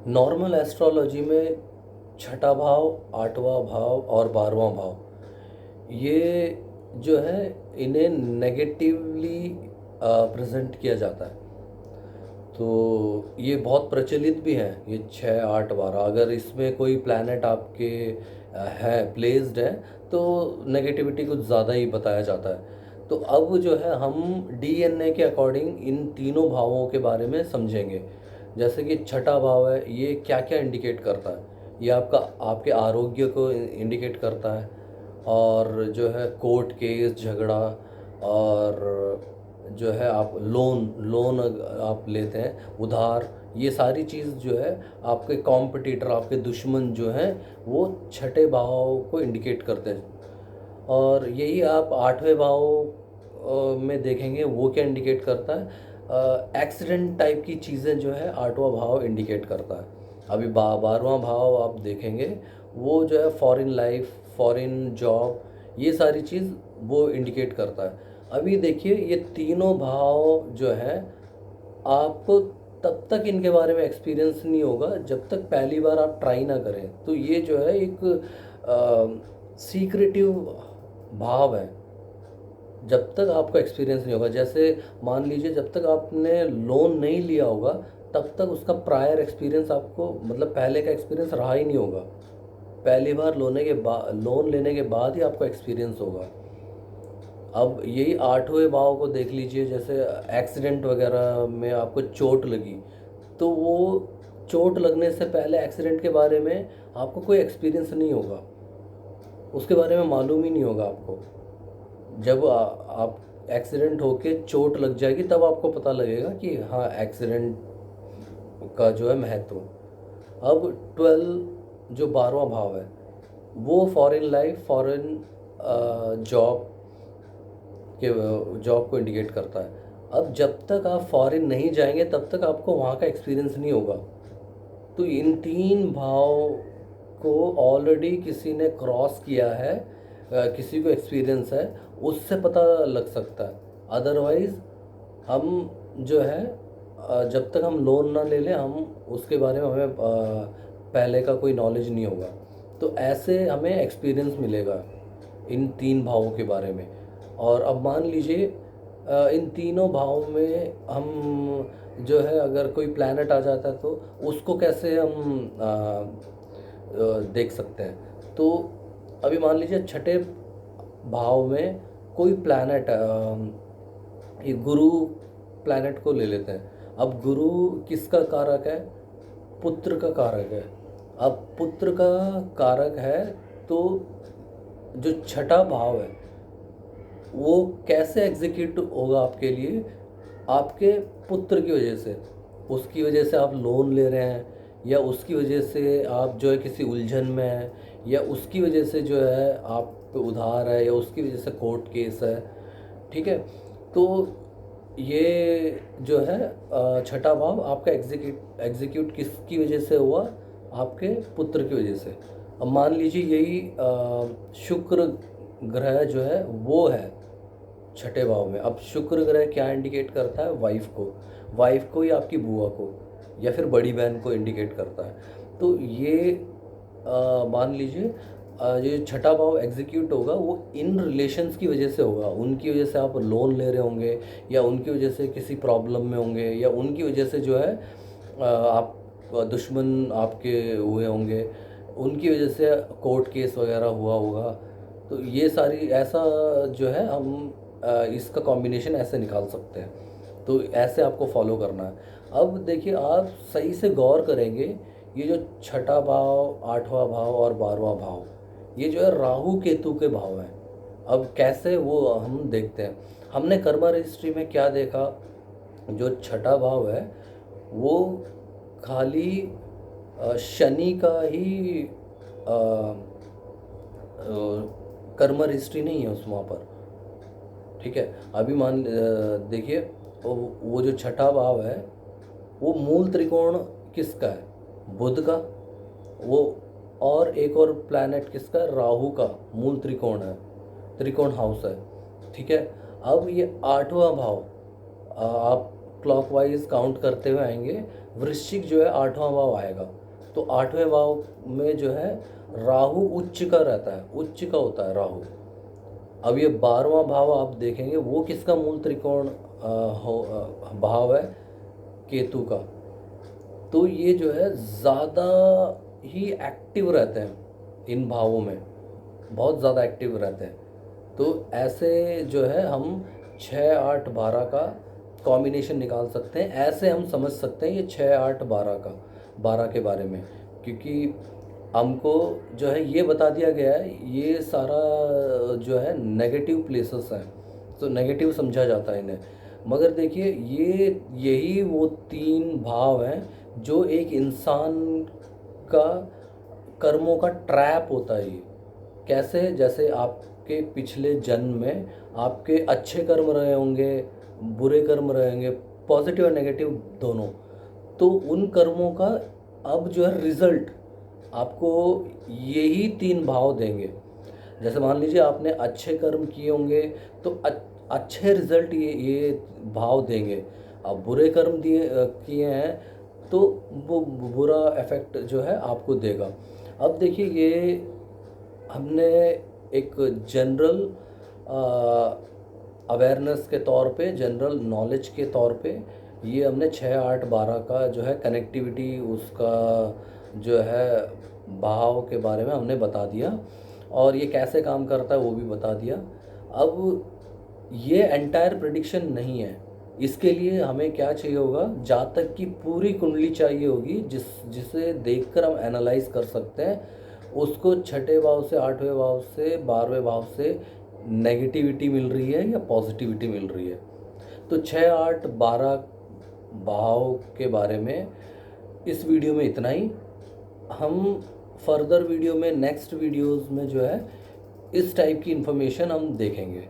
Normal astrology में छठा भाव, आठवां भाव और बारहवां भाव, ये जो है इन्हें नेगेटिवली प्रेजेंट किया जाता है। तो ये बहुत प्रचलित भी हैं, ये 6, 8, 12। अगर इसमें कोई प्लैनेट आपके है प्लेस्ड है तो नेगेटिविटी कुछ ज़्यादा ही बताया जाता है। तो अब जो है हम डीएनए के अकॉर्डिंग इन तीनों भावों के बारे में समझेंगे। जैसे कि छठा भाव है, ये क्या क्या इंडिकेट करता है। ये आपके आरोग्य को इंडिकेट करता है। और जो है कोर्ट केस झगड़ा, और जो है आप लोन लोन आप लेते हैं उधार, ये सारी चीज़ जो है आपके कॉम्पिटिटर, आपके दुश्मन जो हैं, वो छठे भाव को इंडिकेट करते हैं। और यही आप आठवें भाव में देखेंगे, वो क्या इंडिकेट करता है। एक्सीडेंट टाइप की चीज़ें जो है आठवां भाव इंडिकेट करता है। अभी बारहवां भाव आप देखेंगे, वो जो है फॉरेन लाइफ, फॉरेन जॉब, ये सारी चीज़ वो इंडिकेट करता है। अभी देखिए, ये तीनों भाव जो है आपको तब तक इनके बारे में एक्सपीरियंस नहीं होगा जब तक पहली बार आप ट्राई ना करें। तो ये जो है एक सीक्रेटिव भाव है। जब तक आपको एक्सपीरियंस नहीं होगा, जैसे मान लीजिए जब तक आपने लोन नहीं लिया होगा तब तक उसका प्रायर एक्सपीरियंस आपको, मतलब पहले का एक्सपीरियंस रहा ही नहीं होगा। पहली बार लोन लेने के बाद ही आपको एक्सपीरियंस होगा। अब यही आठवें भाव को देख लीजिए, जैसे एक्सीडेंट वगैरह में आपको चोट लगी, तो वो चोट लगने से पहले एक्सीडेंट के बारे में आपको कोई एक्सपीरियंस नहीं होगा, उसके बारे में मालूम ही नहीं होगा आपको। जब आप एक्सीडेंट होके चोट लग जाएगी तब आपको पता लगेगा कि हाँ, एक्सीडेंट का जो है महत्व। अब 12 जो बारहवां भाव है, वो फॉरेन लाइफ, फॉरेन जॉब के जॉब को इंडिकेट करता है। अब जब तक आप फॉरेन नहीं जाएंगे तब तक आपको वहाँ का एक्सपीरियंस नहीं होगा। तो इन तीन भाव को ऑलरेडी किसी ने क्रॉस किया है, किसी को एक्सपीरियंस है, उससे पता लग सकता है। अदरवाइज़ हम जो है जब तक हम लोन ना ले लें, हम उसके बारे में हमें पहले का कोई नॉलेज नहीं होगा। तो ऐसे हमें एक्सपीरियंस मिलेगा इन तीन भावों के बारे में। और अब मान लीजिए इन तीनों भावों में हम जो है अगर कोई प्लैनेट आ जाता है तो उसको कैसे हम देख सकते हैं। तो अभी मान लीजिए छठे भाव में कोई प्लैनेट, ये गुरु प्लैनेट को ले लेते हैं। अब गुरु किसका कारक है? पुत्र का कारक है। अब पुत्र का कारक है, तो जो छठा भाव है वो कैसे एग्जीक्यूट होगा आपके लिए? आपके पुत्र की वजह से, उसकी वजह से आप लोन ले रहे हैं, या उसकी वजह से आप जो है किसी उलझन में हैं, या उसकी वजह से जो है आप पे उधार है, या उसकी वजह से कोर्ट केस है। ठीक है। तो ये जो है छठा भाव आपका एग्जीक्यूट किसकी वजह से हुआ? आपके पुत्र की वजह से। अब मान लीजिए यही शुक्र ग्रह जो है वो है छठे भाव में। अब शुक्र ग्रह क्या इंडिकेट करता है? वाइफ को या आपकी बुआ को या फिर बड़ी बहन को इंडिकेट करता है। तो ये मान लीजिए ये छठा भाव एग्जीक्यूट होगा, वो इन रिलेशंस की वजह से होगा। उनकी वजह से आप लोन ले रहे होंगे, या उनकी वजह से किसी प्रॉब्लम में होंगे, या उनकी वजह से जो है आप दुश्मन आपके हुए होंगे, उनकी वजह से कोर्ट केस वगैरह हुआ होगा। तो ये सारी ऐसा जो है हम इसका कॉम्बिनेशन ऐसे निकाल सकते हैं। तो ऐसे आपको फॉलो करना है। अब देखिए, आप सही से गौर करेंगे, ये जो छठा भाव, आठवां भाव और बारहवां भाव, ये जो है राहु केतु के भाव हैं। अब कैसे, वो हम देखते हैं। हमने कर्मा रजिस्ट्री में क्या देखा, जो छठा भाव है वो खाली शनि का ही कर्मा रजिस्ट्री नहीं है उस वहाँ पर। ठीक है। अभी देखिए, वो जो छठा भाव है वो मूल त्रिकोण किसका है? बुध का। वो और एक और प्लैनेट किसका है? राहु का मूल त्रिकोण है, त्रिकोण हाउस है। ठीक है। अब ये आठवां भाव आप क्लॉकवाइज काउंट करते हुए आएंगे, वृश्चिक जो है 8वां भाव आएगा, तो 8वें भाव में जो है राहु उच्च का रहता है, उच्च का होता है राहु। अब ये 12वां भाव आप देखेंगे वो किसका मूल त्रिकोण भाव है, केतु का। तो ये जो है ज़्यादा ही एक्टिव रहते हैं इन भावों में, बहुत ज़्यादा एक्टिव रहते हैं। तो ऐसे जो है हम 6, 8, 12 का कॉम्बिनेशन निकाल सकते हैं। ऐसे हम समझ सकते हैं ये 6, 8, 12 का, 12 के बारे में, क्योंकि हमको जो है ये बता दिया गया है ये सारा जो है नेगेटिव प्लेसेस हैं, तो नेगेटिव समझा जाता है इन्हें। मगर देखिए यही वो 3 भाव हैं जो एक इंसान का कर्मों का ट्रैप होता है। ये कैसे, जैसे आपके पिछले जन्म में आपके अच्छे कर्म रहे होंगे, बुरे कर्म रहे होंगे, पॉजिटिव और नेगेटिव दोनों, तो उन कर्मों का अब जो है रिजल्ट आपको यही 3 भाव देंगे। जैसे मान लीजिए आपने अच्छे कर्म किए होंगे तो अच्छे रिजल्ट ये भाव देंगे। अब बुरे कर्म किए हैं तो वो बुरा इफेक्ट जो है आपको देगा। अब देखिए ये हमने एक जनरल अवेयरनेस के तौर पे, जनरल नॉलेज के तौर पे ये हमने 6, 8, 12 का जो है कनेक्टिविटी, उसका जो है भाव के बारे में हमने बता दिया, और ये कैसे काम करता है वो भी बता दिया। अब ये एंटायर प्रेडिक्शन नहीं है, इसके लिए हमें क्या चाहिए होगा, जातक की पूरी कुंडली चाहिए होगी, जिसे देखकर हम एनालाइज कर सकते हैं उसको 6ठे भाव से, 8वें भाव से, 12वें भाव से नेगेटिविटी मिल रही है या पॉजिटिविटी मिल रही है। तो 6, 8, 12 भाव के बारे में इस वीडियो में इतना ही। हम फर्दर वीडियो में, नेक्स्ट वीडियोस में जो है इस टाइप की इन्फॉर्मेशन हम देखेंगे।